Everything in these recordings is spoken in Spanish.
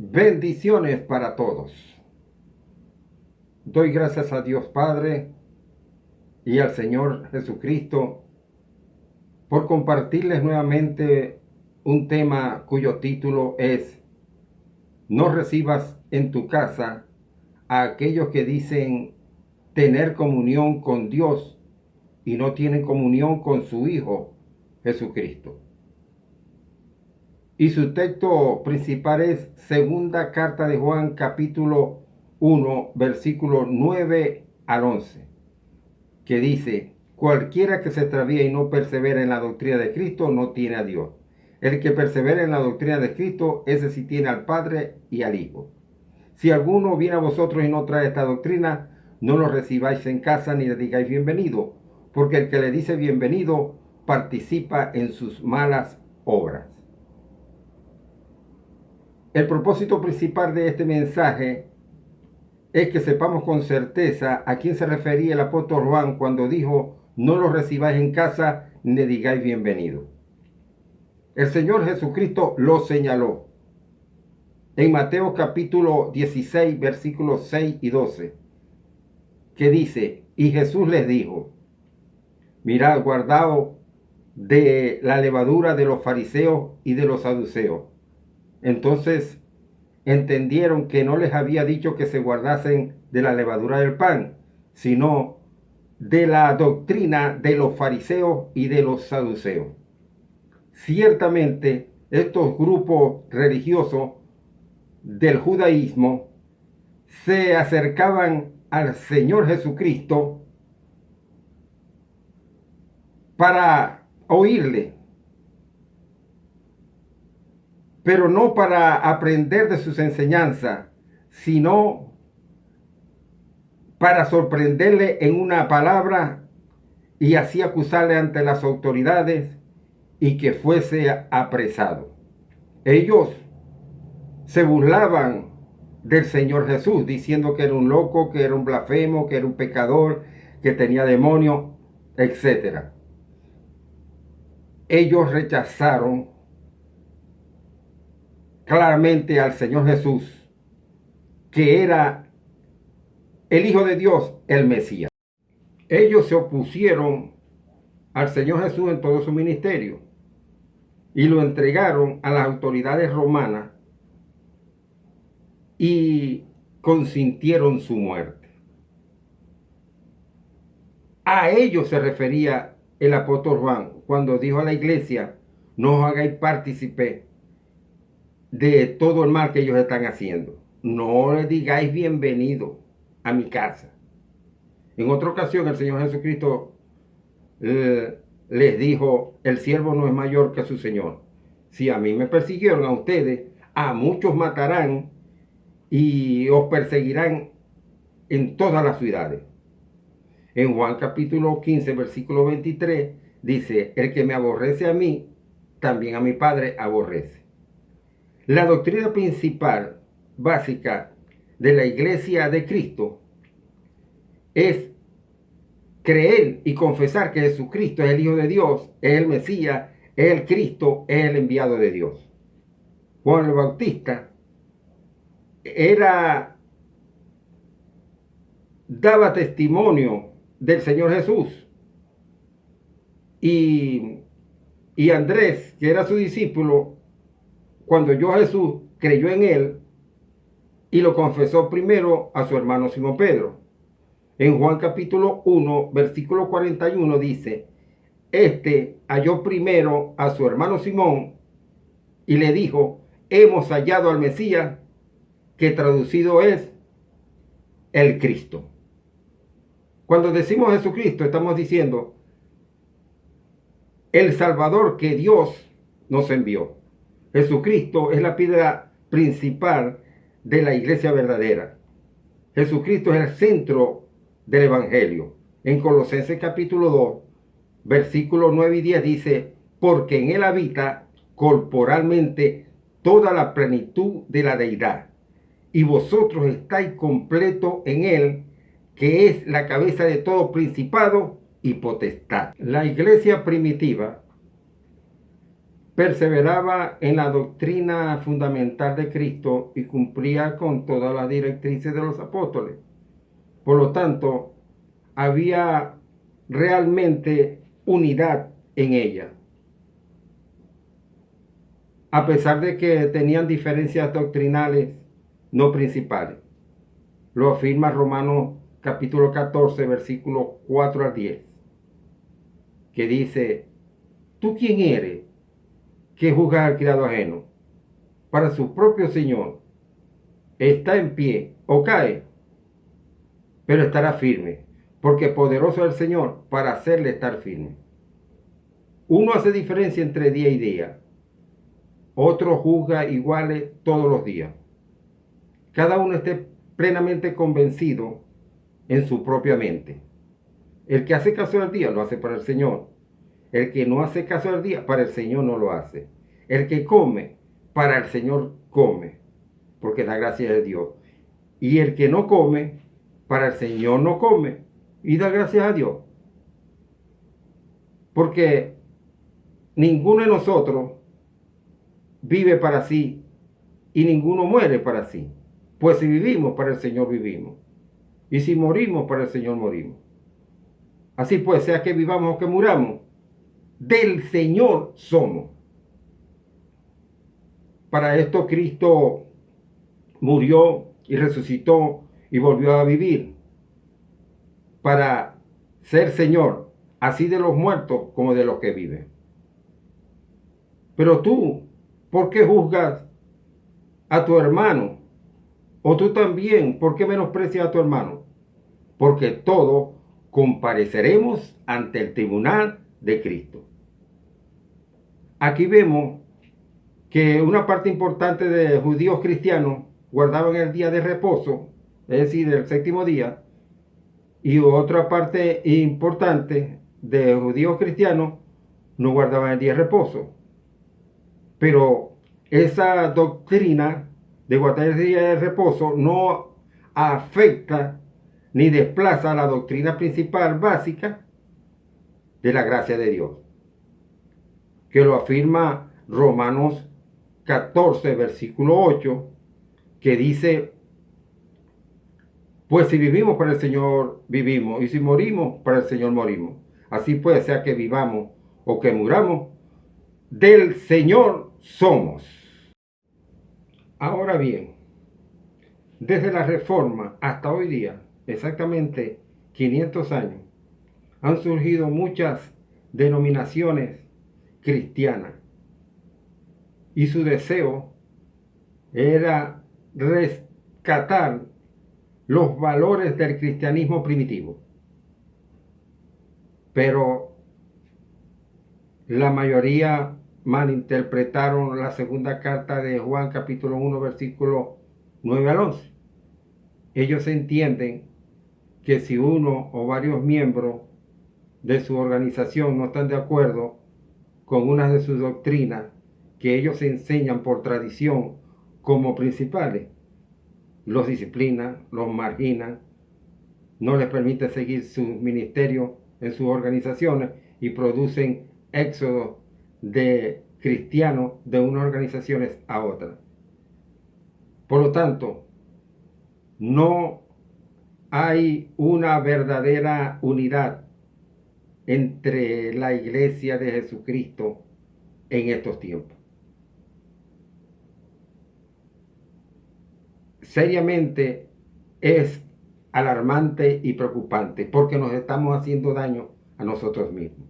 Bendiciones para todos. Doy gracias a Dios Padre y al Señor Jesucristo por compartirles nuevamente un tema cuyo título es: no recibas en tu casa a aquellos que dicen tener comunión con Dios y no tienen comunión con su Hijo Jesucristo. Y su texto principal es segunda carta de Juan, capítulo 1, versículo 9 al 11, que dice: cualquiera que se extravíe y no persevera en la doctrina de Cristo no tiene a Dios. El que persevera en la doctrina de Cristo, ese sí tiene al Padre y al Hijo. Si alguno viene a vosotros y no trae esta doctrina, no lo recibáis en casa ni le digáis bienvenido, porque el que le dice bienvenido participa en sus malas obras. El propósito principal de este mensaje es que sepamos con certeza a quién se refería el apóstol Juan cuando dijo: no lo recibáis en casa ni le digáis bienvenido. El Señor Jesucristo lo señaló en Mateo capítulo 16, versículos 6 y 12, que dice: y Jesús les dijo, mirad, guardaos de la levadura de los fariseos y de los saduceos. Entonces entendieron que no les había dicho que se guardasen de la levadura del pan, sino de la doctrina de los fariseos y de los saduceos. Ciertamente, estos grupos religiosos del judaísmo se acercaban al Señor Jesucristo para oírle, pero no para aprender de sus enseñanzas, sino para sorprenderle en una palabra y así acusarle ante las autoridades y que fuese apresado. Ellos se burlaban del Señor Jesús, diciendo que era un loco, que era un blasfemo, que era un pecador, que tenía demonio, etc. Ellos rechazaron claramente al Señor Jesús, que era el Hijo de Dios, el Mesías. Ellos se opusieron al Señor Jesús en todo su ministerio y lo entregaron a las autoridades romanas y consintieron su muerte. A ellos se refería el apóstol Juan cuando dijo a la iglesia: no os hagáis partícipe de todo el mal que ellos están haciendo. No le digáis bienvenido a mi casa. En otra ocasión el Señor Jesucristo les dijo: el siervo no es mayor que su Señor. Si a mí me persiguieron, a ustedes, a muchos matarán y os perseguirán en todas las ciudades. En Juan capítulo 15, versículo 23, dice: el que me aborrece a mí, también a mi Padre aborrece. La doctrina principal, básica, de la iglesia de Cristo es creer y confesar que Jesucristo es el Hijo de Dios, es el Mesías, es el Cristo, es el enviado de Dios. Juan el Bautista daba testimonio del Señor Jesús, y Andrés, que era su discípulo, cuando oyó a Jesús, creyó en él y lo confesó primero a su hermano Simón Pedro. En Juan capítulo 1, versículo 41 dice: este halló primero a su hermano Simón y le dijo: hemos hallado al Mesías, que traducido es el Cristo. Cuando decimos Jesucristo, estamos diciendo el Salvador que Dios nos envió. Jesucristo es la piedra principal de la iglesia verdadera. Jesucristo es el centro del Evangelio. En Colosenses capítulo 2, versículos 9 y 10 dice: porque en él habita corporalmente toda la plenitud de la deidad, y vosotros estáis completos en él, que es la cabeza de todo principado y potestad. La iglesia primitiva perseveraba en la doctrina fundamental de Cristo y cumplía con todas las directrices de los apóstoles. Por lo tanto, había realmente unidad en ella, a pesar de que tenían diferencias doctrinales no principales. Lo afirma Romanos capítulo 14, versículos 4 al 10, que dice: ¿tú quién eres que juzga al criado ajeno? Para su propio Señor está en pie o cae, pero estará firme, porque poderoso es el Señor para hacerle estar firme. Uno hace diferencia entre día y día, otro juzga iguales todos los días. Cada uno esté plenamente convencido en su propia mente. El que hace caso del día lo hace para el Señor. El que no hace caso del día, para el Señor no lo hace. El que come, para el Señor come, porque da gracias a Dios. Y el que no come, para el Señor no come, y da gracias a Dios. Porque ninguno de nosotros vive para sí y ninguno muere para sí. Pues si vivimos, para el Señor vivimos. Y si morimos, para el Señor morimos. Así pues, sea que vivamos o que muramos, del Señor somos. Para esto Cristo murió y resucitó y volvió a vivir, para ser Señor, así de los muertos como de los que viven. Pero tú, ¿por qué juzgas a tu hermano? O tú también, ¿por qué menosprecias a tu hermano? Porque todos compareceremos ante el tribunal de Cristo. Aquí vemos que una parte importante de judíos cristianos guardaban el día de reposo, es decir, el séptimo día, y otra parte importante de judíos cristianos no guardaban el día de reposo. Pero esa doctrina de guardar el día de reposo no afecta ni desplaza la doctrina principal básica de la gracia de Dios, que lo afirma Romanos 14, versículo 8, que dice: pues si vivimos para el Señor vivimos, y si morimos para el Señor morimos. Así pues, sea que vivamos o que muramos, del Señor somos. Ahora bien, desde la Reforma hasta hoy día, exactamente 500 años, han surgido muchas denominaciones cristianas, y su deseo era rescatar los valores del cristianismo primitivo. Pero la mayoría malinterpretaron la segunda carta de Juan capítulo 1 versículo 9 al 11. Ellos entienden que si uno o varios miembros de su organización no están de acuerdo con una de sus doctrinas que ellos enseñan por tradición como principales, los disciplinan, los marginan, no les permite seguir su ministerio en sus organizaciones y producen éxodos de cristianos de unas organizaciones a otras. Por lo tanto, no hay una verdadera unidad entre la iglesia de Jesucristo en estos tiempos. Seriamente es alarmante y preocupante porque nos estamos haciendo daño a nosotros mismos.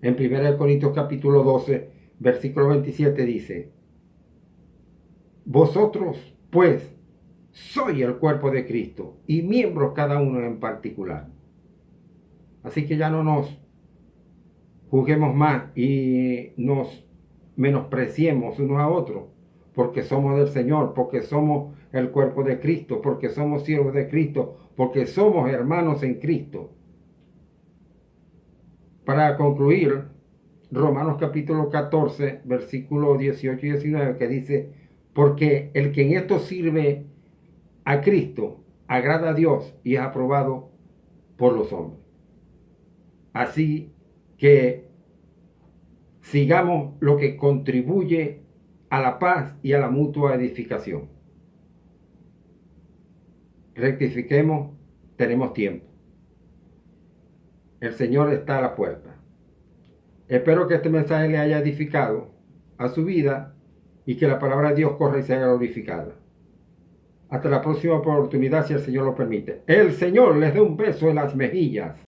En 1 Corintios capítulo 12, versículo 27 dice: vosotros, pues, sois el cuerpo de Cristo y miembros cada uno en particular. Así que ya no nos juzguemos más y nos menospreciemos unos a otros, porque somos del Señor, porque somos el cuerpo de Cristo, porque somos siervos de Cristo, porque somos hermanos en Cristo. Para concluir, Romanos capítulo 14, versículos 18 y 19, que dice: porque el que en esto sirve a Cristo agrada a Dios y es aprobado por los hombres. Así que Sigamos lo que contribuye a la paz y a la mutua edificación. Rectifiquemos, tenemos tiempo. El Señor está a la puerta. Espero que este mensaje le haya edificado a su vida y que la palabra de Dios corra y sea glorificada. Hasta la próxima oportunidad, si el Señor lo permite. El Señor les dé un beso en las mejillas.